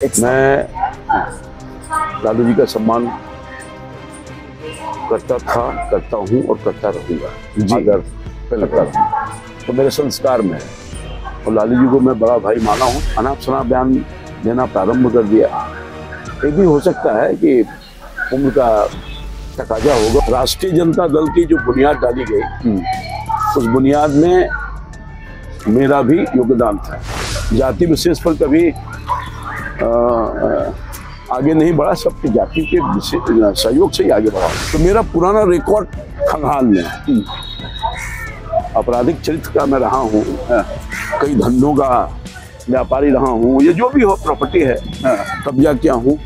मैं लालू जी का सम्मान करता था, करता हूँ और करता रहूंगा जी। अगर करता रहूँ तो मेरे संस्कार में है और लालू जी को मैं बड़ा भाई माना हूँ। अनाप शनाप बयान देना प्रारंभ कर दिया। ये भी हो सकता है कि उम्र का तकाजा होगा। राष्ट्रीय जनता दल की जो बुनियाद डाली गई उस बुनियाद में मेरा भी योगदान था। जाति विशेष पर कभी आगे नहीं बढ़ा, सबकी जाति के सहयोग से ही आगे बढ़ा। तो मेरा पुराना रिकॉर्ड खंगाल में आपराधिक चरित्र का मैं रहा हूँ, कई धंधों का व्यापारी रहा हूँ, ये जो भी हो प्रॉपर्टी है कब्जा किया हूँ।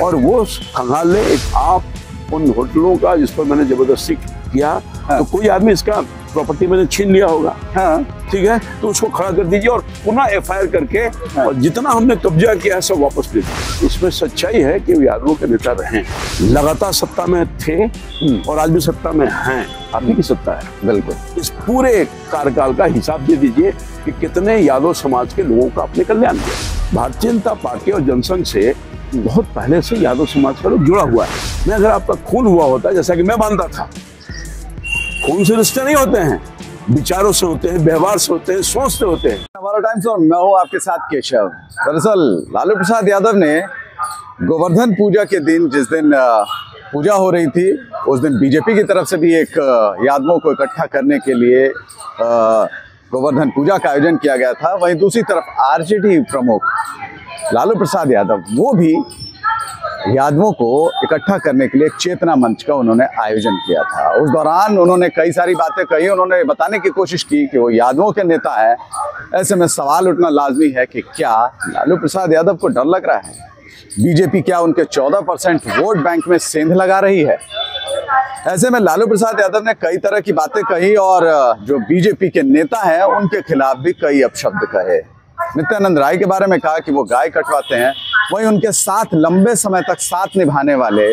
और वो खंगाल ने एक आप उन होटलों का जिस पर मैंने जबरदस्ती किया तो कोई आदमी इसका प्रॉपर्टी मैंने छीन लिया होगा, ठीक है, तो उसको खड़ा कर दीजिए और पुनः एफआईआर करके और जितना हमने कब्जा किया है सब वापस ले दीजिए। इसमें सच्चाई है कि यादवों के नेता रहे, लगातार सत्ता में थे और आज भी सत्ता में हैं। आप ही की सत्ता है। बिल्कुल। इस पूरे कार्यकाल का हिसाब दे दीजिए कि कितने यादव समाज के लोगों का अपने कल्याण किया। भारतीय जनता पार्टी और जनसंघ से बहुत पहले से यादव समाज का लोग जुड़ा हुआ है। मैं अगर आपका खून हुआ होता जैसा कि मैं मानता था, खून से रिश्ते नहीं होते हैं, विचारों से होते हैं, व्यवहार से होते हैं, सोच से होते हैं। हमारा टाइम्स और मैं हूँ आपके साथ केशव। दरअसल लालू प्रसाद यादव ने गोवर्धन पूजा के दिन, जिस दिन पूजा हो रही थी, उस दिन बीजेपी की तरफ से भी एक यादवों को इकट्ठा करने के लिए गोवर्धन पूजा का आयोजन किया गया था। वहीं दूसरी तरफ आरजेडी प्रमुख लालू प्रसाद यादव वो भी यादवों को इकट्ठा करने के लिए चेतना मंच का उन्होंने आयोजन किया था। उस दौरान उन्होंने कई सारी बातें कही। उन्होंने बताने की कोशिश की कि वो यादवों के नेता हैं। ऐसे में सवाल उठना लाजमी है कि क्या लालू प्रसाद यादव को डर लग रहा है? बीजेपी क्या उनके 14% वोट बैंक में सेंध लगा रही है? ऐसे में लालू प्रसाद यादव ने कई तरह की बातें कही और जो बीजेपी के नेता हैं उनके खिलाफ भी कई अपशब्द कहे। नित्यानंद राय के बारे में कहा कि वो गाय कटवाते हैं। वहीं उनके साथ लंबे समय तक साथ निभाने वाले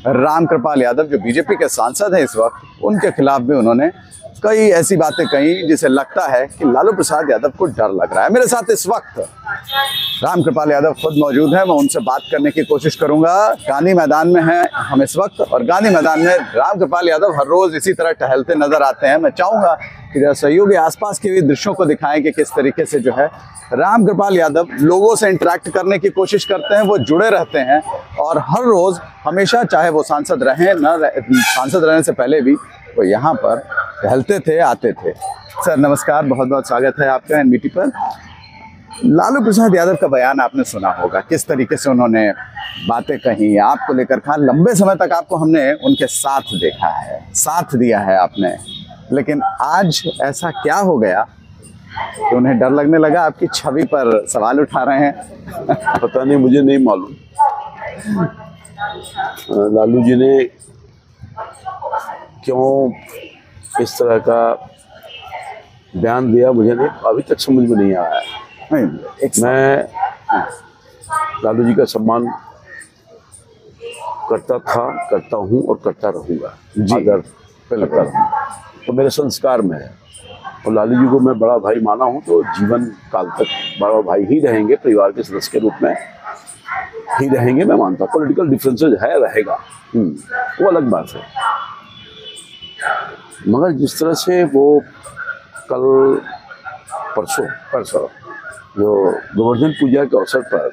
रामकृपाल यादव जो बीजेपी के सांसद हैं इस वक्त, उनके खिलाफ भी उन्होंने कई ऐसी बातें कही जिसे लगता है कि लालू प्रसाद यादव को डर लग रहा है। मेरे साथ इस वक्त रामकृपाल यादव खुद मौजूद हैं। मैं उनसे बात करने की कोशिश करूंगा। गांधी मैदान में हैं हम इस वक्त और गांधी मैदान में रामकृपाल यादव हर रोज इसी तरह टहलते नजर आते हैं। मैं चाहूंगा कि जरा सहयोगी आसपास के भी दृश्यों को दिखाएं कि किस तरीके से जो है रामकृपाल यादव लोगों से इंटरेक्ट करने की कोशिश करते हैं। वो जुड़े रहते हैं और हर रोज हमेशा, चाहे वो सांसद रहें न सांसद रहने से पहले भी वो यहाँ पर टहलते थे, आते थे। सर नमस्कार, बहुत बहुत स्वागत है आपका एनबीटी पर। लालू प्रसाद यादव का बयान आपने सुना होगा, किस तरीके से उन्होंने बातें कही, आपको लेकर कहा। लंबे समय तक आपको हमने उनके साथ देखा है, साथ दिया है आपने, लेकिन आज ऐसा क्या हो गया कि उन्हें डर लगने लगा? आपकी छवि पर सवाल उठा रहे हैं। पता नहीं, मुझे नहीं मालूम। लालू जी ने क्यों इस तरह का बयान दिया मुझे नहीं, अभी तक समझ में नहीं आया है। मैं लालू जी का सम्मान करता था, करता हूँ और करता रहूंगा जी। अगर करता रहूँ तो मेरे संस्कार में है और लालू जी को मैं बड़ा भाई माना हूँ तो जीवन काल तक बड़ा भाई ही रहेंगे, परिवार के सदस्य के रूप में ही रहेंगे। मैं मानता हूँ पॉलिटिकल डिफरेंसेस है, रहेगा, वो अलग बात है। मगर जिस तरह से वो कल परसों जो गोवर्धन पूजा के अवसर पर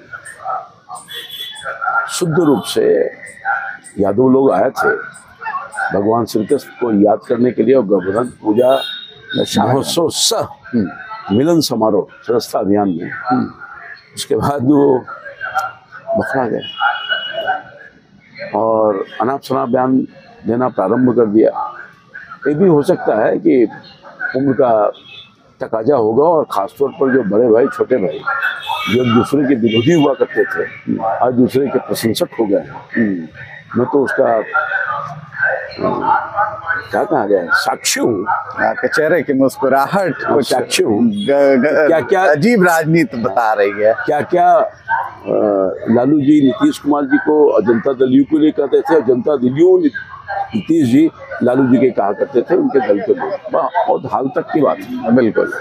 शुद्ध रूप से यादव लोग आए थे भगवान श्री कृष्ण को याद करने के लिए और गोवर्धन पूजा महोत्सव सह मिलन समारोह स्वच्छता अभियान में, उसके बाद वो बखरा गए और अनाप शनाप बयान देना प्रारंभ कर दिया। ये भी हो सकता है कि उम्र का तकाजा होगा और खासतौर पर जो बड़े भाई छोटे भाई जो एक दूसरे के विरोधी हुआ करते थे आज दूसरे के प्रशंसक हो गए। मैं तो उसका क्या कहा जाए, साक्षी हूँ आपके चेहरे की मुस्कुराहट कुछ साक्षी हूँ क्या क्या अजीब राजनीति बता रही है। क्या क्या लालू जी नीतीश कुमार जी को जनता दलियों के लिए कहते थे, जनता दलियों नीतीश जी लालू जी के कहा करते थे, उनके दल के लोग। बहुत हाल तक की बात है, बिल्कुल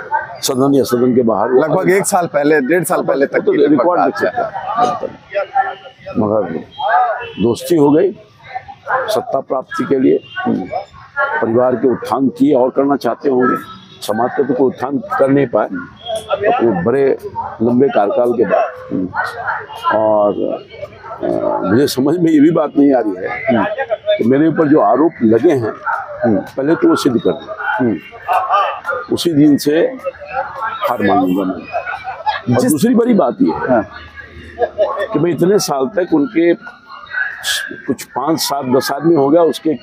सदन या सदन के बाहर लगभग 1 साल पहले 1.5 साल पहले तक तो रिकॉर्ड देख सकता है। मगर दोस्ती हो गई सत्ता प्राप्ति के लिए, परिवार के उत्थान किए और करना चाहते होंगे, समाज का तो कोई उत्थान कर नहीं पाए अपने बड़े लंबे कार्यकाल के बाद। और मुझे समझ में ये भी बात नहीं आ रही है कि मेरे ऊपर जो आरोप लगे हैं पहले तो वो सिद्ध कर दें, उसी दिन से हार मानूंगा मैं। और दूसरी बड़ी बात ये है कि मैं इतने साल तक उनके कुछ 5, 7, 10 आदमी हो गया उसके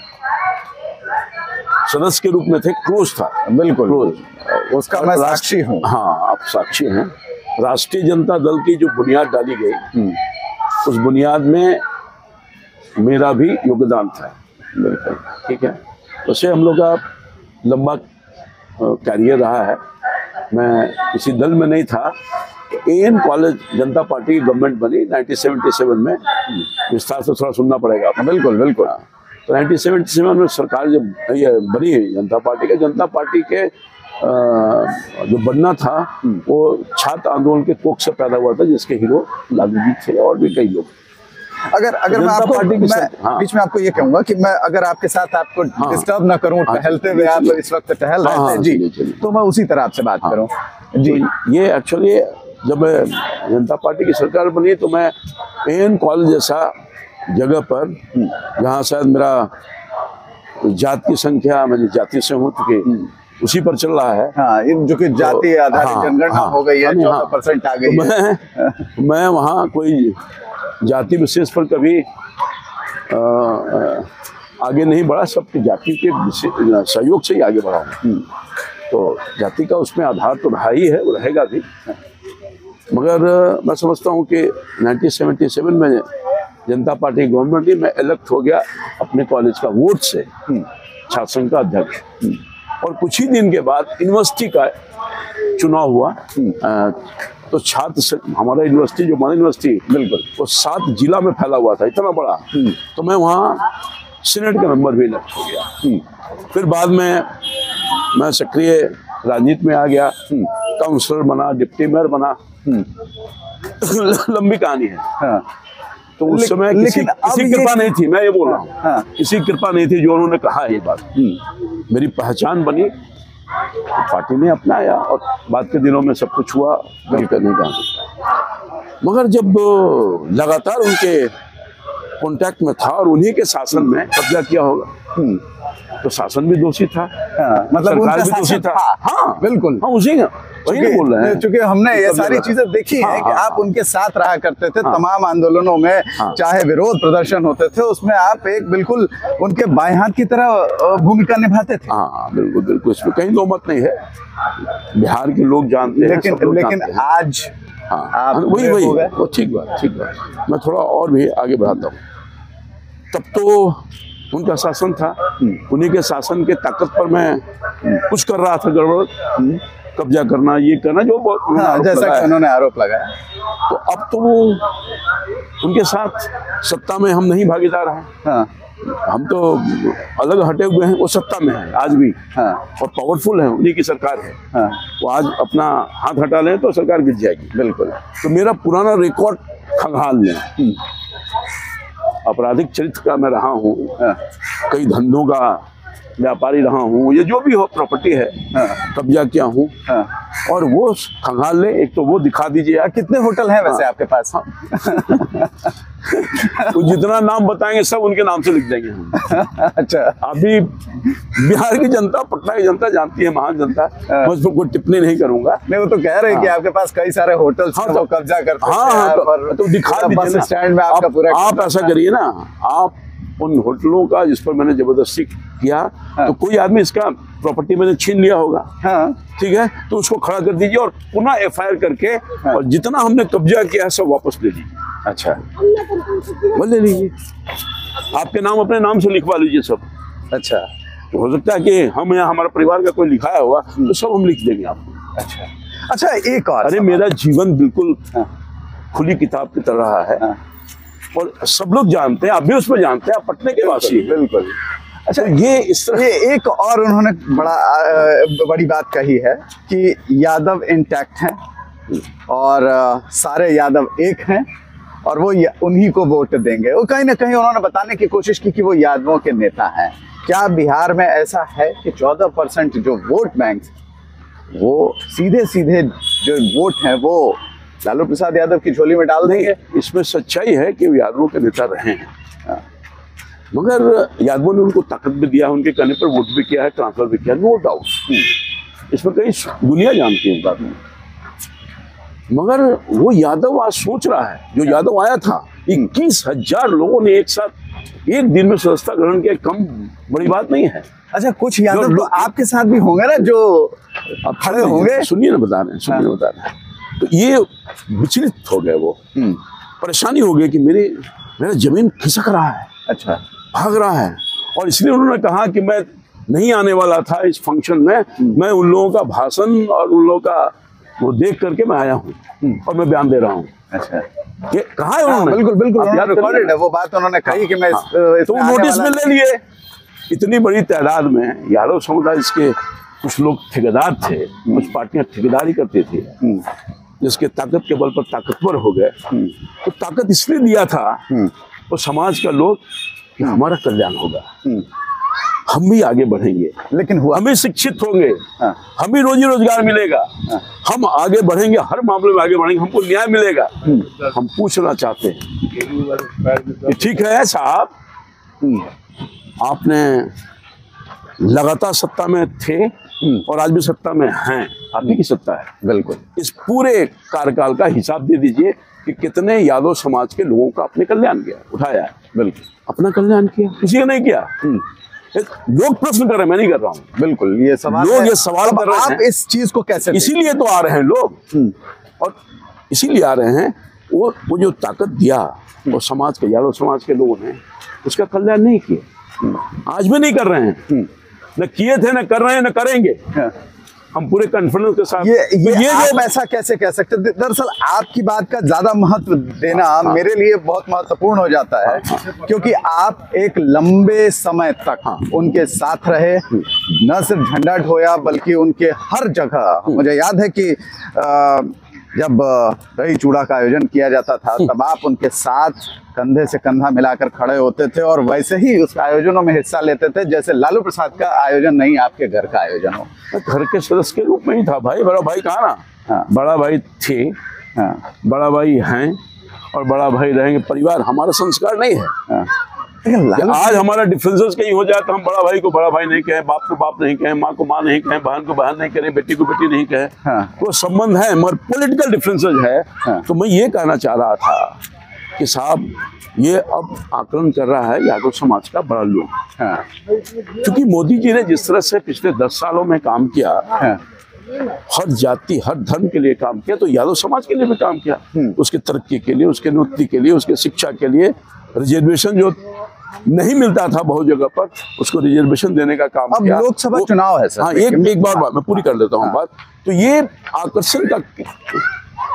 सदस्य के रूप में थे, क्लोज था, बिल्कुल क्लोज, उसका मैं साक्षी हूँ। हाँ, आप साक्षी हैं। राष्ट्रीय जनता दल की जो बुनियाद डाली गई उस बुनियाद में मेरा भी योगदान था, बिल्कुल ठीक है। वैसे हम लोग का लंबा कैरियर रहा है, मैं किसी दल में नहीं था। एएन कॉलेज जनता पार्टी की गवर्नमेंट बनी 1977 में, विस्तार से थोड़ा सुनना पड़ेगा। बिल्कुल बिल्कुल। तो 1977 में सरकार जब बनी जनता पार्टी के जो बनना था वो छात्र आंदोलन के कोख से पैदा हुआ था, जिसके हीरो लालू जी थे और भी कई लोग। अगर मैं आपको बीच में आपको ये कहूंगा कि मैं अगर आपके साथ आपको डिस्टर्ब ना करूं टहलते हुए, आप इस वक्त टहल रहे थे जी, तो मैं उसी तरह आपसे बात करूं जी। ये एक्चुअली जब जनता पार्टी की सरकार बनी तो मैं एएन कॉलेज जैसा जगह पर, जहाँ शायद मेरा जात की संख्या, मेरी जाति से हो चुकी, उसी पर चल रहा है। हाँ, जो कि जाति आधारित जनगणना हो गई है, 14% आ गई है। मैं वहाँ कोई जाति विशेष पर कभी आगे नहीं बढ़ा, सबके जाति के सहयोग से ही आगे बढ़ा हूँ। तो जाति का उसमें आधार तो रहा ही है, वो रहेगा भी। मगर मैं समझता हूँ कि 1977 में जनता पार्टी गवर्नमेंट, मैं इलेक्ट हो गया अपने कॉलेज का वोट से छात्र संघ का अध्यक्ष। और कुछ ही दिन के बाद यूनिवर्सिटी का चुनाव हुआ। तो छात्र, हमारा यूनिवर्सिटी जो माना यूनिवर्सिटी बिल्कुल वो 7 जिला में फैला हुआ था, इतना बड़ा। तो मैं वहाँ सीनेट का मेंबर भी इलेक्ट हो गया। फिर बाद में मैं सक्रिय राजनीति में आ गया, काउंसलर बना, डिप्टी मेयर बना। लंबी कहानी है। हाँ। तो उस समय किसी कृपा नहीं थी, मैं ये बोल रहा हूँ। हाँ। किसी कृपा नहीं थी जो उन्होंने कहा ये बात। मेरी पहचान बनी, पार्टी ने अपनाया और बाद के दिनों में सब कुछ हुआ, मैं करने का। मगर जब लगातार उनके कांटेक्ट में था और उन्हीं के शासन में कब्जा किया होगा, तो शासन भी दोषी था। हाँ, मतलब सरकार भी दोषी था। हाँ बिल्कुल, हाँ उसी वही बोल रहे हैं। चूंकि हमने ये सारी चीजें देखी हैं कि आप उनके साथ रहा करते थे। तमाम आंदोलनों में चाहे विरोध प्रदर्शन होते थे, उसमें आप एक बिल्कुल उनके बाएं हाथ की तरह भूमिका निभाते थे। हाँ बिल्कुल बिल्कुल, इसमें कहीं दो मत नहीं है, बिहार के लोग जानते हैं। लेकिन आज वही वो ठीक बात। मैं थोड़ा और भी आगे बढ़ाता हूँ। तब तो उनका शासन था, उन्हीं के शासन के ताकत पर मैं कुछ कर रहा था, गड़बड़, कब्जा करना, ये करना, जो जैसा कि उन्होंने आरोप लगाया। तो अब तो वो उनके साथ सत्ता में हम नहीं भागीदार हैं। हाँ। हम तो अलग हटे हुए हैं, वो सत्ता में है आज भी। हाँ। और पावरफुल है, उन्हीं की सरकार है। हाँ। वो आज अपना हाथ हटा लें तो सरकार गिर जाएगी। बिल्कुल। तो मेरा पुराना रिकॉर्ड खंगाल लें, आपराधिक चरित्र का मैं रहा हूँ, कई धंधों का व्यापारी रहा हूँ, ये जो भी हो प्रॉपर्टी है कब्जा किया हूँ। और वो खंगाल ले, एक तो वो दिखा दीजिए। कितने होटल हैं वैसे आपके पास? तो जितना नाम बताएंगे सब उनके नाम से लिख देंगे हम। अच्छा। अभी बिहार की जनता, पटना की जनता जानती है, महान जनता, मैं उस पर कोई टिप्पणी नहीं करूंगा। नहीं, वो तो कह रहे हैं कि आपके पास कई सारे होटल तो कब्जा करते हैं। तो दिखा दीजिए स्टैंड में आपका पूरा। आप ऐसा करिए ना, आप उन होटलों का जिस पर मैंने जबरदस्ती किया, तो कोई आदमी इसका प्रॉपर्टी मैंने छीन लिया होगा, ठीक है, तो उसको खड़ा कर दीजिए और पुनः एफआईआर करके और जितना हमने कब्जा किया है सब वापस ले लीजिए। अच्छा, वो ले लीजिए, आपके नाम अपने नाम से लिखवा लीजिए सब। अच्छा, तो हो सकता है कि हम यहाँ हमारा परिवार का कोई लिखाया हुआ तो सब हम लिख देंगे आपको। अच्छा, एक और अरे मेरा जीवन बिल्कुल खुली किताब की तरह रहा है और सब लोग जानते हैं, आप भी उसमें जानते हैं, आप पटने के वासी हैं। बिल्कुल। अच्छा, ये इस तरह ये एक और उन्होंने बड़ी बात कही है कि यादव इंटैक्ट हैं और सारे यादव एक हैं और वो उन्हीं को वोट देंगे। वो कहीं ना कहीं उन्होंने बताने की कोशिश की कि वो यादवों के नेता हैं। क्या बिहार में ऐसा है कि 14% जो वोट बैंक वो सीधे सीधे जो वोट हैं वो लालू प्रसाद यादव की झोली में डाल देंगे? इसमें सच्चाई है कि वो यादवों के नेता रहे हैं, मगर यादवों ने उनको ताकत भी दिया, उनके कहने पर वोट भी किया है, ट्रांसफर भी किया, नो डाउट। इसमें कई दुनिया जानती है इस बात में। मगर वो यादव आज सोच रहा है, जो यादव आया था 21,000 लोगों ने एक साथ एक दिन में सदस्यता ग्रहण किया, कम बड़ी बात नहीं है। अच्छा, कुछ यादव तो आपके साथ भी होंगे ना जो अब खड़े होंगे? सुनिए ना, बता रहे हैं, सुनिए बता रहे हैं। तो ये विचलित हो गए, वो परेशानी हो गई कि मेरा जमीन खिसक रहा है, अच्छा भाग रहा है, और इसलिए उन्होंने कहा कि मैं नहीं आने वाला था इस फंक्शन में, मैं उन लोगों का भाषण और उन लोगों का वो देख करके मैं आया हूँ और मैं बयान दे रहा हूँ। अच्छा, कहा है उन्होंने? बिल्कुल यार रिकॉर्डेड है वो बात, उन्होंने कही कि मैं तो नोटिस में ले लिए। इतनी बड़ी तादाद में यादव समुदाय, इसके कुछ लोग ठेकेदार थे, कुछ पार्टियां ठेकेदारी करती थी, जिसके ताकत के बल पर ताकतवर हो गए। तो ताकत इसलिए दिया था वो समाज का लोग कि हमारा कल्याण होगा, हम भी आगे बढ़ेंगे, लेकिन हुआ, हम भी शिक्षित होंगे, हम भी रोजी रोजगार मिलेगा, हम आगे बढ़ेंगे, हर मामले में आगे बढ़ेंगे, हमको न्याय मिलेगा। हम पूछना चाहते हैं, ठीक है साहब, आपने लगातार सत्ता में थे और आज भी सत्ता में हैं, आप ही की सत्ता है, बिल्कुल। इस पूरे कार्यकाल का हिसाब दे दीजिए कि कितने यादव समाज के लोगों का अपने कल्याण किया, उठाया है, बिल्कुल अपना कल्याण किया, किसी ने नहीं किया। लोग प्रश्न कर रहे हैं, मैं नहीं कर रहा हूँ, बिल्कुल ये सवाल, लोग ये सवाल कर रहे हैं। आप इस चीज को कैसे, इसीलिए तो आ रहे हैं लोग, और इसीलिए आ रहे हैं। वो जो ताकत दिया वो समाज के, यादव समाज के लोगों ने उसका कल्याण नहीं किया, आज भी नहीं कर रहे हैं, न किए थे, न कर रहे हैं, न करेंगे। हम पूरे कॉन्फिडेंस के साथ ये आप ऐसा कैसे कह सकते? दरअसल आपकी बात का ज्यादा महत्व देना मेरे लिए बहुत महत्वपूर्ण हो जाता है, क्योंकि आप एक लंबे समय तक उनके साथ रहे, न सिर्फ झंडा ढोया बल्कि उनके हर जगह। मुझे याद है कि जब दही चूड़ा का आयोजन किया जाता था तब आप उनके साथ कंधे से कंधा मिलाकर खड़े होते थे और वैसे ही उस आयोजनों में हिस्सा लेते थे जैसे लालू प्रसाद का आयोजन नहीं आपके घर का आयोजन हो। घर के सदस्य के रूप में ही था भाई, बड़ा भाई कहाँ ना, बड़ा भाई थे, बड़ा भाई हैं और बड़ा भाई रहेंगे। परिवार हमारा संस्कार नहीं है। आज हमारा डिफरेंसेस कहीं हो जाए तो हम बड़ा भाई को बड़ा भाई नहीं कहें, बाप को बाप नहीं कहें, माँ को माँ नहीं कहें, बहन को बहन नहीं कहें, बेटी को बेटी नहीं कहें, वो संबंध है मगर पॉलिटिकल डिफरेंसेस है। तो मैं ये कहना चाह रहा था कि साहब ये अब आकलन कर रहा है यादव समाज का बड़ा लोग, क्योंकि मोदी जी ने जिस तरह से पिछले 10 सालों में काम किया, हर जाति हर धर्म के लिए काम किया, तो यादव समाज के लिए भी काम किया, उसके तरक्की के लिए, उसके उन्नति के लिए, उसके शिक्षा के लिए। रिजर्वेशन जो नहीं मिलता था बहुत जगह पर, उसको रिजर्वेशन देने का काम किया। अब लोकसभा चुनाव है सर। हाँ, एक बार बात मैं पूरी कर लेता हूँ बात। तो ये आकर्षण का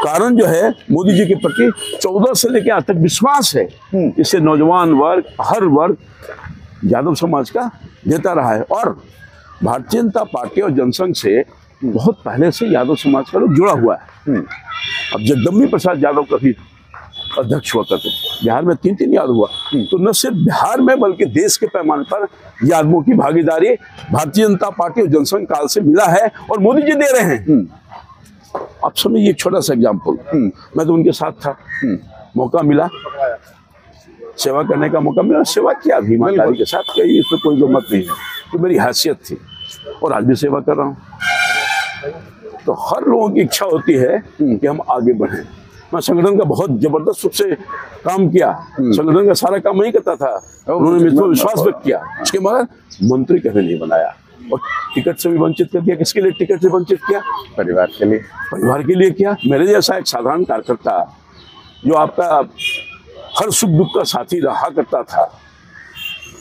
कारण जो है मोदी जी के प्रति 14 से लेकर आज तक विश्वास है, इससे नौजवान वर्ग, हर वर्ग यादव समाज का देता रहा है। और भारतीय जनता पार्टी और जनसंघ से बहुत पहले से यादव समाज का लोग जुड़ा हुआ है। अब जगदम्बी प्रसाद यादव कभी अध्यक्ष हुआ करते, बिहार में 3 यादव हुआ, तो न सिर्फ बिहार में बल्कि देश के पैमाने पर यादवों की भागीदारी भारतीय जनता पार्टी और जनसंघ काल से मिला है और मोदी जी दे रहे हैं। आप समझिए एक छोटा सा एग्जाम्पल, मैं तो उनके साथ था, मौका मिला सेवा करने का, मौका मिला, सेवा किया भी ईमानदारी के साथ, कहीं इसमें कोई गमत नहीं है, तो मेरी हैसियत थी और आज भी सेवा कर रहा हूँ। तो हर लोगों की इच्छा होती है कि हम आगे बढ़ें। मैं संगठन का बहुत जबरदस्त रूप से काम किया, संगठन का सारा काम नहीं करता था, उन्होंने मुझ पर विश्वास व्यक्त किया, उसके बाद मंत्री कभी नहीं बनाया और टिकट से भी वंचित कर दिया। किसके लिए टिकट से वंचित किया? परिवार के लिए, परिवार के लिए किया। मेरे जैसा एक साधारण कार्यकर्ता जो आपका हर सुख दुख का साथी रहा करता था,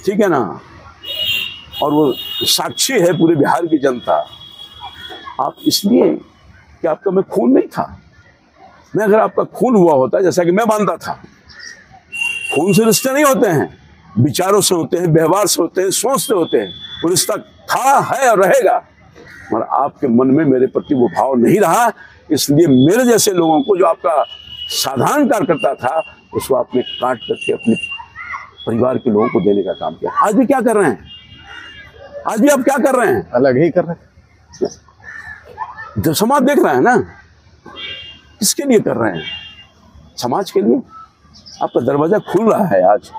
ठीक है ना, और वो साक्षी है पूरे बिहार की जनता। आप इसलिए कि आपका मैं खून नहीं था। मैं अगर आपका खून हुआ होता, जैसा कि मैं मानता था, खून से रिश्ते नहीं होते हैं, विचारों से होते हैं, व्यवहार से होते हैं, सोच से होते हैं। वो रिश्ता था, है और रहेगा, मगर आपके मन में मेरे प्रति वो भाव नहीं रहा। इसलिए मेरे जैसे लोगों को, जो आपका साधारण कार्यकर्ता था, उसको आपने काट करके अपने परिवार के लोगों को देने का काम किया। आज भी क्या कर रहे हैं? आज भी आप क्या कर रहे हैं? अलग ही कर रहे हैं। जब समाज देख रहा है ना, किसके लिए कर रहे हैं? समाज के लिए। आपका दरवाजा खुल रहा है आज,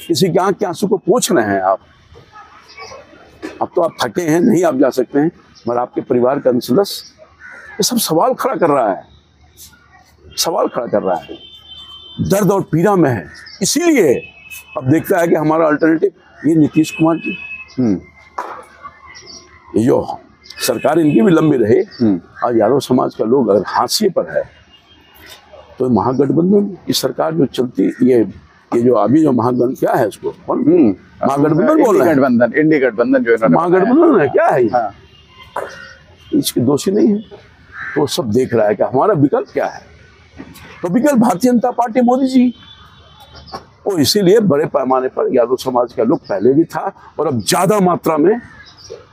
किसी के आंख के आंसू को पोंछ रहे हैं आप। अब तो आप थके हैं, नहीं आप जा सकते हैं, मगर आपके परिवार का सदस्य ये सब सवाल खड़ा कर रहा है, सवाल खड़ा कर रहा है, दर्द और पीड़ा में है। इसीलिए अब देखता है कि हमारा अल्टरनेटिव ये नीतीश कुमार जी, ये जो सरकार इनकी भी लंबी रहे, आज यादव समाज का लोग अगर हाशिए पर है, तो महागठबंधन की सरकार जो चलती, ये जो अभी जो महागठबंधन क्या है, उसको महागठबंधन बोल रहे हैं, गठबंधन, इंडी गठबंधन जो महागठबंधन है, क्या है? हाँ। इसके दोषी नहीं है, तो सब देख रहा है कि हमारा विकल्प क्या है। तो विकल्प भारतीय जनता पार्टी, मोदी जी। और इसीलिए बड़े पैमाने पर यादव समाज का लोग पहले भी था और अब ज्यादा मात्रा में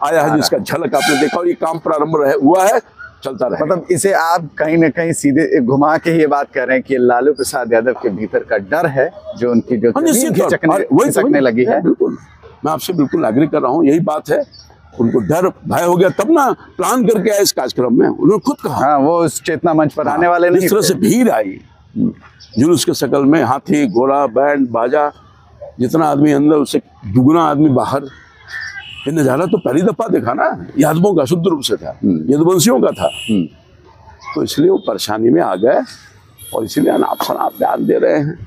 आया है, जिसका झलक आपने देखा। और ये काम प्रारंभ हुआ है, चलता रहे। मतलब इसे आप कहीं ना कहीं सीधे घुमा के ये बात कर रहे हैं कि लालू प्रसाद यादव के भीतर का डर है, जो उनकी जो खिसकने लगी है। बिल्कुल, मैं आपसे बिल्कुल एग्री कर रहा हूँ, यही बात है। उनको डर भय हो गया, तब ना प्लान करके आए इस कार्यक्रम में। उन्होंने खुद कहा, हाँ, वो उस चेतना मंच पर आने वाले नहीं। इस तरह से भीड़ आई, जुलूस के शकल में, हाथी घोड़ा बैंड बाजा, जितना आदमी अंदर उससे दुगुना आदमी बाहर। ये नजारा तो पहली दफा देखा ना, यादवों का शुद्ध रूप से था, यदुवंशियों का था। तो इसलिए वो परेशानी में आ गए और इसीलिए अनाप शनाप बयान दे रहे हैं।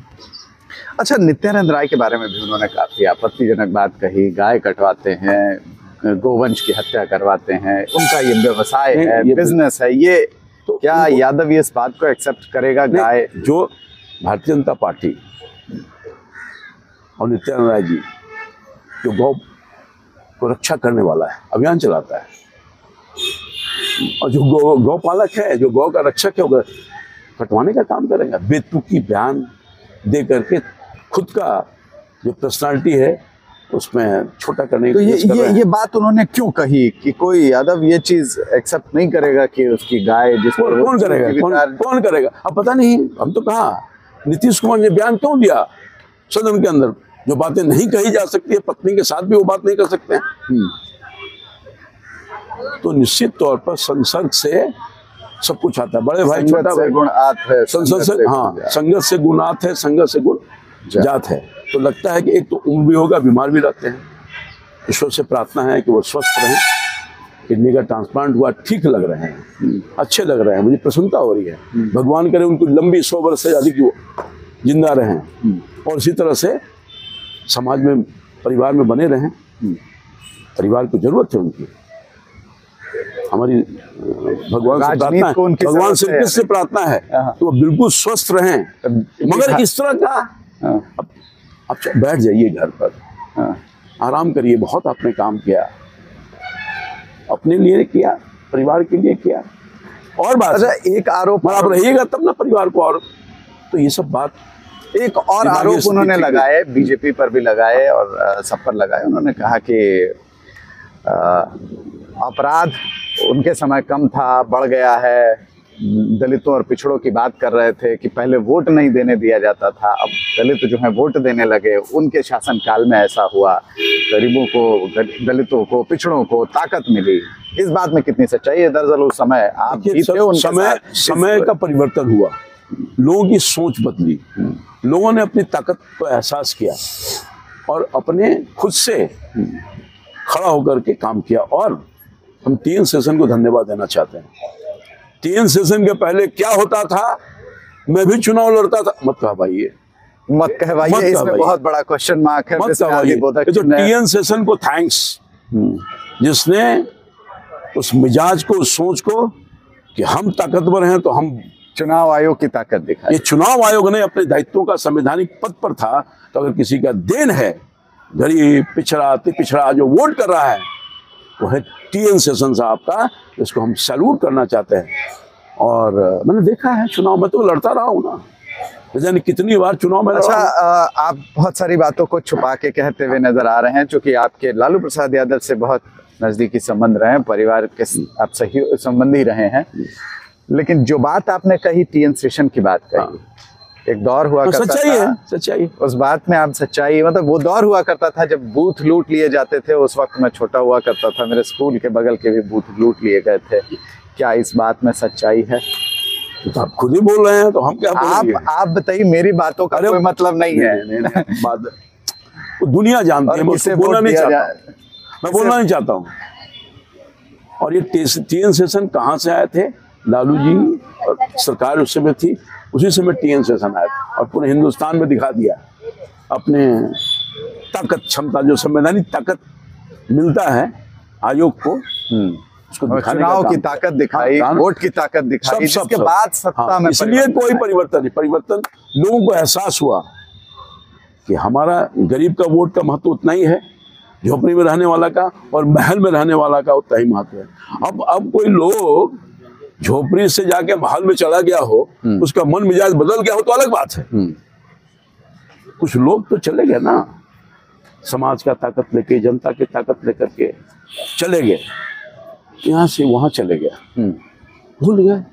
अच्छा, नित्यानंद राय के बारे में भी उन्होंने काफी आपत्तिजनक बात कही। गाय कटवाते हैं, गोवंश की हत्या करवाते हैं, उनका ये व्यवसाय है, ये बिजनेस है। ये तो क्या यादव ये इस बात को एक्सेप्ट करेगा? गाय जो भारतीय जनता पार्टी और नित्यानंद राय जी जो गौ को रक्षा करने वाला है, अभियान चलाता है, और जो गौपालक है, जो गौ का रक्षक है, वो कटवाने का काम करेगा। बेतुकी बयान दे करके खुद का जो पर्सनालिटी है उसमें छोटा करने की ये बात उन्होंने क्यों कही कि कोई यादव ये चीज एक्सेप्ट नहीं करेगा कि उसकी गाय जिस पर कौन करेगा? कौन करेगा? अब पता नहीं, हम तो कहा नीतीश कुमार ने बयान क्यों दिया सदन के अंदर? जो बातें नहीं कही जा सकती है, पत्नी के साथ भी वो बात नहीं कर सकते हैं। तो निश्चित तौर पर संसद से सब कुछ आता है। बड़े भाई छोटा भाई गुण आत है, संसद से, हाँ, संगत से गुण आत है, संगत से गुण जात है। तो लगता है कि एक तो उम्र भी होगा, बीमार भी रहते हैं। ईश्वर से प्रार्थना है कि वो स्वस्थ रहें। किडनी का ट्रांसप्लांट हुआ, ठीक लग रहे हैं, अच्छे लग रहे हैं, मुझे प्रसन्नता हो रही है। भगवान करे उनको लंबी 100 वर्ष से अधिक जिंदा रहें और इसी तरह से समाज में, परिवार में बने रहें। परिवार को जरूरत है उनकी, हमारी भगवान से प्रार्थना है, भगवान से किससे प्रार्थना है तो वो बिल्कुल स्वस्थ रहें। मगर इस तरह का अब बैठ जाइए घर पर, आराम करिए। बहुत आपने काम किया, अपने लिए किया, परिवार के लिए किया। और बात, अच्छा, एक आरोप आप रहिएगा तब ना परिवार को। और तो ये सब बात, एक और आरोप उन्होंने लगाए, बीजेपी पर भी लगाए और सब पर लगाए। उन्होंने कहा कि अपराध उनके समय कम था, बढ़ गया है। दलितों और पिछड़ों की बात कर रहे थे कि पहले वोट नहीं देने दिया जाता था, अब दलित जो है वोट देने लगे। उनके शासनकाल में ऐसा हुआ, गरीबों को, दलितों को, पिछड़ों को ताकत मिली। इस बात में कितनी सच्चाई है? दरअसल उस समय आप समय का परिवर्तन हुआ, लोगों की सोच बदली, लोगों ने अपनी ताकत को एहसास किया और अपने खुद से खड़ा होकर के काम किया। और हम 3 सेशन को धन्यवाद देना चाहते हैं। 3 सेशन के पहले क्या होता था? मैं भी चुनाव लड़ता था, मत कहवाइए, मत कहवाइए, इसमें बहुत बड़ा क्वेश्चन मार्क है। मत कहवाइए। तो 3 सेशन को थैंक्स, जिसने उस मिजाज को, उस सोच को कि हम ताकतवर हैं तो हम चुनाव आयोग की ताकत दिखाई। ये चुनाव आयोग ने अपने दायित्वों का संवैधानिक पद पर था, तो अगर किसी का देन है गरीब पिछड़ा अति पिछड़ा जो वोट कर रहा है वो है टीएन शेषन साहब का, इसको हम सैल्यूट करना चाहते हैं। और मैंने देखा है चुनाव में तो लड़ता रहा हूँ ना, जाने कितनी बार चुनाव में। अच्छा, आप बहुत सारी बातों को छुपा के कहते हुए नजर आ रहे हैं, क्योंकि आपके लालू प्रसाद यादव से बहुत नजदीकी संबंध रहे हैं, परिवार के आप सही संबंधी रहे हैं। लेकिन जो बात आपने कही टीएन शेषन की बात कही, एक दौर हुआ करता सच्चाई था, है, सच्चाई। उस बात में आप सच्चाई, मतलब वो दौर हुआ करता था जब बूथ लूट लिए जाते थे। उस वक्त मैं छोटा हुआ करता था, मेरे स्कूल के बगल के भी बूथ लूट लिए गए थे। क्या इस बात में सच्चाई है? तो आप खुद ही बोल रहे हैं तो हम क्या बोलेंगे? आप बताइए, मेरी बातों का कोई मतलब नहीं है। बात वो दुनिया जानती है, मैं बोलना नहीं चाहता, मैं बोलना नहीं चाहता हूँ। और ये टीएन शेषन कहाँ से आए थे? लालू जी और सरकार उस समय थी, उसी समय टीएन शेषन आए थे और पूरे हिंदुस्तान में दिखा दिया अपने ताकत क्षमता, जो संवैधानिक ताकत मिलता है आयोग को, उसको चुनाव की ताकत दिखाई, वोट की ताकत दिखाई, जिसके बाद सत्ता में इसलिए कोई परिवर्तन नहीं। परिवर्तन लोगों को एहसास हुआ कि हमारा गरीब का वोट का महत्व उतना ही है, झोपड़ी में रहने वाला का और महल में रहने वाला का उतना ही महत्व है। अब कोई लोग झोपड़ी से जाके महल में चला गया हो, उसका मन मिजाज बदल गया हो तो अलग बात है। कुछ लोग तो चले गए ना, समाज का ताकत लेके, जनता की ताकत लेकर के चले गए, यहाँ से वहां चले गए, भूल गए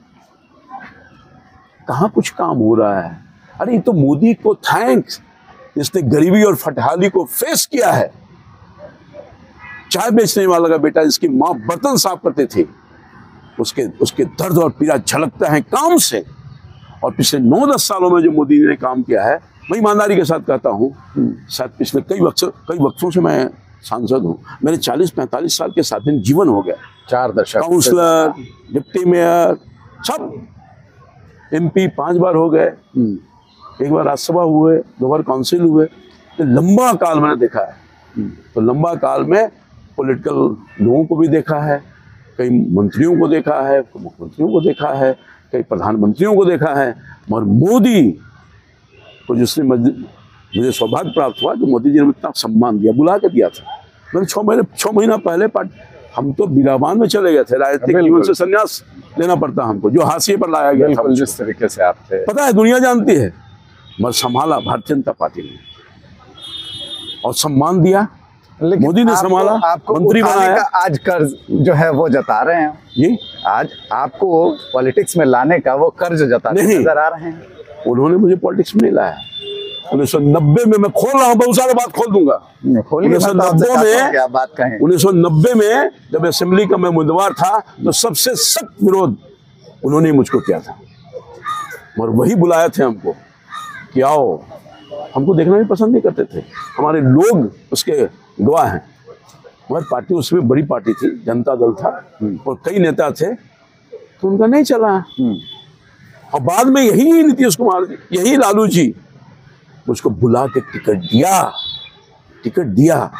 कहाँ कुछ काम हो रहा है। अरे ये तो मोदी को थैंक्स, इसने गरीबी और फटहाली को फेस किया है। चाय बेचने वाला का बेटा जिसकी माँ बर्तन साफ करते थे, उसके दर्द और पीड़ा झलकता है काम से। और पिछले 9-10 सालों में जो मोदी ने काम किया है, मैं ईमानदारी के साथ कहता हूँ, शायद पिछले कई वक्तों से मैं सांसद हूँ, मेरे 40-45 साल के स्वाधीन जीवन हो गया। 4 दशक काउंसलर, डिप्टी मेयर, सब MP 5 बार हो गए, एक बार राज्यसभा हुए, 2 बार काउंसिल हुए। तो लंबा काल मैंने देखा है। तो लंबा काल में पॉलिटिकल लोगों को भी देखा है, कई मंत्रियों को देखा है, मुख्यमंत्रियों को देखा है, कई प्रधानमंत्रियों को देखा है। मगर मोदी को जिसने मुझे सौभाग्य प्राप्त हुआ कि मोदी जी ने इतना सम्मान दिया, बुला के दिया था। मैंने 6 महीना पहले हम तो बिराबान में चले गए थे, राजनीतिक जीवन से संन्यास लेना पड़ता हमको, जो हाशिए पर लाया गया था। जिस तरीके से आप थे, पता है, दुनिया जानती है, मगर संभाला भारतीय जनता पार्टी ने और सम्मान दिया। मोदी ने संभाला, मंत्री बनाया। आज कर्ज जो है वो जता रहे हैं जी, आज आपको पॉलिटिक्स में लाने का वो कर्ज जताते नजर आ रहे हैं। उन्होंने मुझे पॉलिटिक्स में नहीं लाया। 1990 में मैं खोल रहा हूँ, बहुत सारे बात खोल दूंगा। 1990 में जब असेंबली का मैं उम्मीदवार था तो सबसे सख्त विरोध उन्होंने मुझको किया था, और वही बुलाए थे हमको कि आओ। हमको देखना भी पसंद नहीं करते थे, हमारे लोग उसके गवाह हैं। मगर पार्टी उसमें बड़ी पार्टी थी, जनता दल था, और कई नेता थे, तो उनका नहीं चला। और बाद में यही नीतीश कुमार, यही लालू जी उसको बुला के टिकट दिया।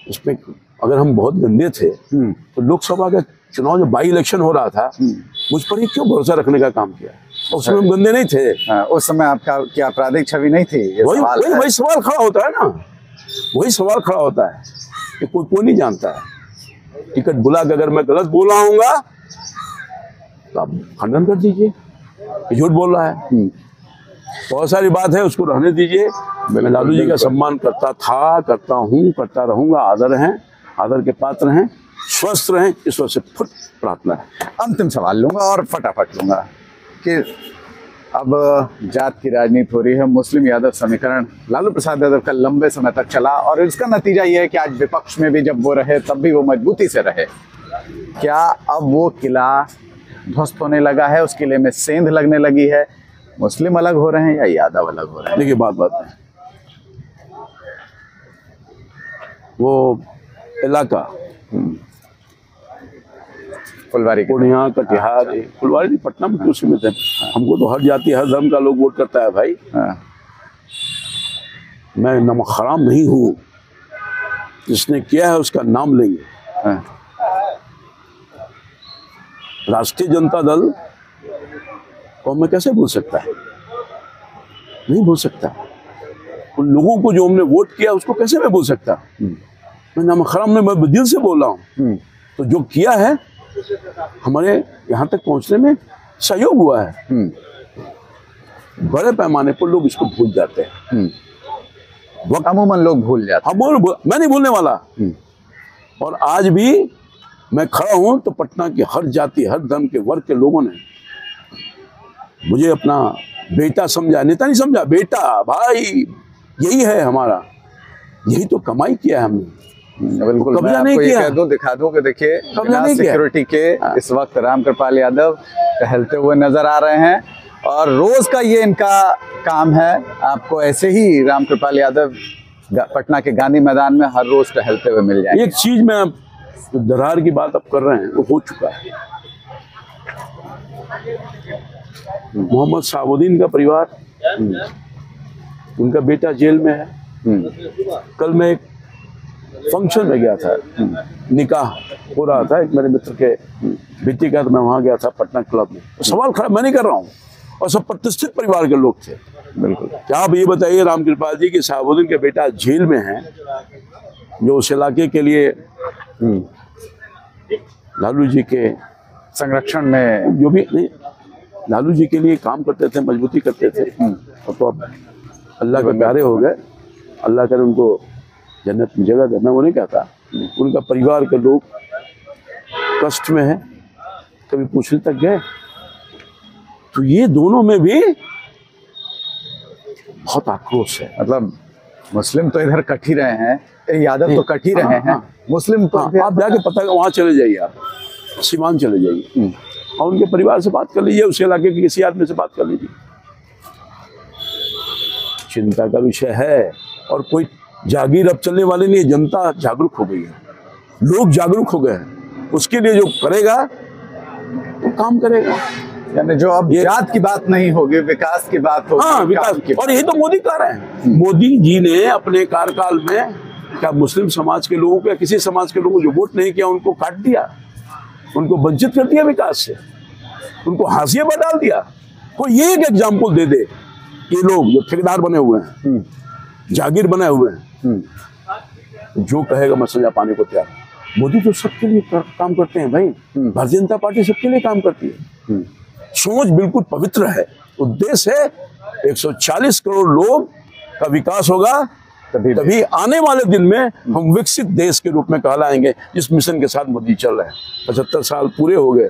उसमें अगर हम बहुत गंदे थे तो लोकसभा का चुनाव, जो बाई इलेक्शन हो रहा था, मुझ पर ही क्यों भरोसा रखने का काम किया? उस समय हम गंदे नहीं थे। उस समय आपका क्या आपराधिक छवि नहीं थी? वही सवाल खड़ा होता है ना, वही सवाल खड़ा होता है कि कोई नहीं जानता है। टिकट बुला के अगर मैं गलत बोल रहा हूँगा तो आप खंडन कर दीजिए कि झूठ बोल रहा है। बहुत सारी बात है, उसको रहने दीजिए। मैं लालू जी का सम्मान करता था, करता हूँ, करता रहूंगा। आदर के पात्र हैं, स्वस्थ रहें, इस वजह से फुट प्रार्थना है। अंतिम सवाल लूंगा और फटाफट लूंगा कि अब जात की राजनीति हो रही है, मुस्लिम यादव समीकरण लालू प्रसाद यादव का लंबे समय तक चला, और इसका नतीजा ये है कि आज विपक्ष में भी जब वो रहे तब भी वो मजबूती से रहे। क्या अब वो किला ध्वस्त होने लगा है, उस किले में सेंध लगने लगी है? मुस्लिम अलग हो रहे हैं या यादव अलग हो रहे हैं? देखिए, बात है, वो इलाका फुलवारी, पूर्णिया, कटिहार, फुलवारी, पटना में क्यों सीमित है? हमको तो हर जाति, हर धर्म का लोग वोट करता है भाई। मैं नमक हराम नहीं हूँ, जिसने किया है उसका नाम लेंगे। राष्ट्रीय जनता दल को मैं कैसे भूल सकता है? नहीं भूल सकता। उन लोगों को जो हमने वोट किया उसको कैसे मैं बोल सकता? मैं नाम खराम ने, मैं दिल से बोल रहा हूँ। तो जो किया है हमारे यहाँ तक पहुँचने में सहयोग हुआ है। बड़े पैमाने पर लोग इसको भूल जाते हैं, अमूमन लोग भूल जाते हैं। मैं नहीं भूलने वाला। और आज भी मैं खड़ा हूं तो पटना के हर जाति, हर धर्म के वर्ग के लोगों ने मुझे अपना बेटा समझा, नेता नहीं समझा, बेटा, भाई, यही है हमारा, यही तो कमाई किया है हमने। बिल्कुल, मैं आपको ये कह दूं, दिखा दूं कि देखिए बिना सिक्योरिटी के इस वक्त रामकृपाल यादव टहलते हुए नजर आ रहे हैं और रोज का ये इनका काम है। आपको ऐसे ही रामकृपाल यादव पटना के गांधी मैदान में हर रोज टहलते हुए मिल जाएंगे। एक चीज में जो दरार की बात आप कर रहे हैं वो हो चुका है। मोहम्मद शहाबुद्दीन का परिवार, उनका बेटा जेल में है। कल मैं एक फंक्शन में गया था, निकाह हो रहा था एक मेरे मित्र के बेटी का, तो मैं वहां गया था पटना क्लब में। सवाल खड़ा मैं नहीं कर रहा हूँ, और सब प्रतिष्ठित परिवार के लोग थे। बिल्कुल, क्या आप ये बताइए रामकृपाल जी कि शहाबुद्दीन के बेटा जेल में है, जो उस इलाके के लिए लालू जी के संरक्षण में जो भी नहीं, लालू जी के लिए काम करते थे, मजबूती करते थे, तो अब अल्लाह के प्यारे हो गए। अल्लाह करे उनको जन्नत में जगह दे। मैं वो नहीं कहता, उनका परिवार के लोग कष्ट में है, कभी पूछने तक गए। तो ये दोनों में भी बहुत आक्रोश है। मतलब मुस्लिम तो इधर कट ही रहे हैं, यादव तो कट ही रहे हैं, मुस्लिम तो आप जाके पता वहां चले जाइए, आप सीमान चले जाइए और उनके परिवार से बात कर लीजिए, उस इलाके के किसी आदमी से बात कर लीजिए। चिंता का विषय है। और कोई जागीर अब चलने वाले नहीं, जनता जागरूक हो गई है, लोग जागरूक हो गए हैं। उसके लिए जो करेगा वो काम करेगा। यानी जो अब जात की बात नहीं होगी, विकास की बात होगी। हाँ, विकास की। और यही तो मोदी कर रहे हैं। मोदी जी ने अपने कार्यकाल में क्या मुस्लिम समाज के लोगों को या किसी समाज के लोगों को जो वोट नहीं किया उनको काट दिया, उनको वंचित कर दिया विकास से, उनको हाशिए पर डाल दिया। कोई ये एक एग्जाम्पल दे दे, ये लोग जो ठेकेदार बने हुए हैं, जागीर बने हुए हैं, जो कहेगा मैं सजा पाने को तैयार। मोदी तो सबके लिए काम करते हैं भाई, भारतीय जनता पार्टी सबके लिए काम करती है। सोच बिल्कुल पवित्र है, उद्देश्य है 140 करोड़ लोग का विकास होगा, तभी आने वाले दिन में हम विकसित देश के रूप में कहलाएंगे, जिस मिशन के साथ मोदी चल रहे हैं। 75 साल पूरे हो गए,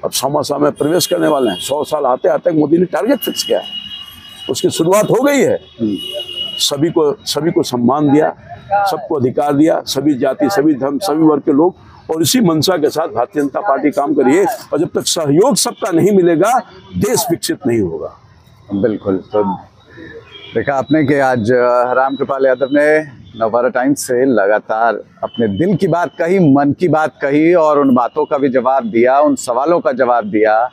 अब 100वां साल में प्रवेश करने वाले हैं। 100 साल आते आते मोदी ने टारगेट फिक्स किया है, उसकी शुरुआत हो गई है। सभी को सम्मान दिया, सबको अधिकार दिया, सभी जाति, सभी धर्म, सभी वर्ग के लोग, और इसी मंशा के साथ भारतीय जनता पार्टी काम करिए। और जब तक सहयोग सबका नहीं मिलेगा, देश विकसित नहीं होगा। बिल्कुल। तो देखा आपने कि आज रामकृपाल यादव ने नवभारत टाइम्स से लगातार अपने दिल की बात कही, मन की बात कही, और उन बातों का भी जवाब दिया, उन सवालों का जवाब दिया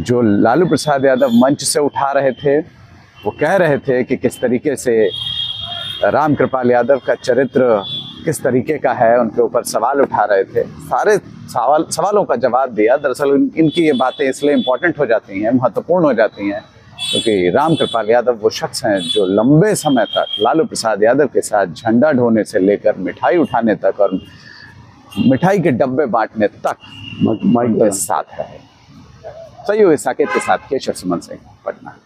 जो लालू प्रसाद यादव मंच से उठा रहे थे। वो कह रहे थे कि किस तरीके से रामकृपाल यादव का चरित्र किस तरीके का है, उनके ऊपर सवाल उठा रहे थे। सारे सवालों का जवाब दिया। दरअसल इनकी ये बातें इसलिए इम्पोर्टेंट हो जाती हैं, महत्वपूर्ण हो जाती हैं, क्योंकि रामकृपाल यादव वो शख्स हैं जो लंबे समय तक लालू प्रसाद यादव के साथ झंडा ढोने से लेकर मिठाई उठाने तक और मिठाई के डब्बे बांटने तक माइक के साथ है। सहयोगी साकेत के साथ केशव सुमन सिंह, पटना।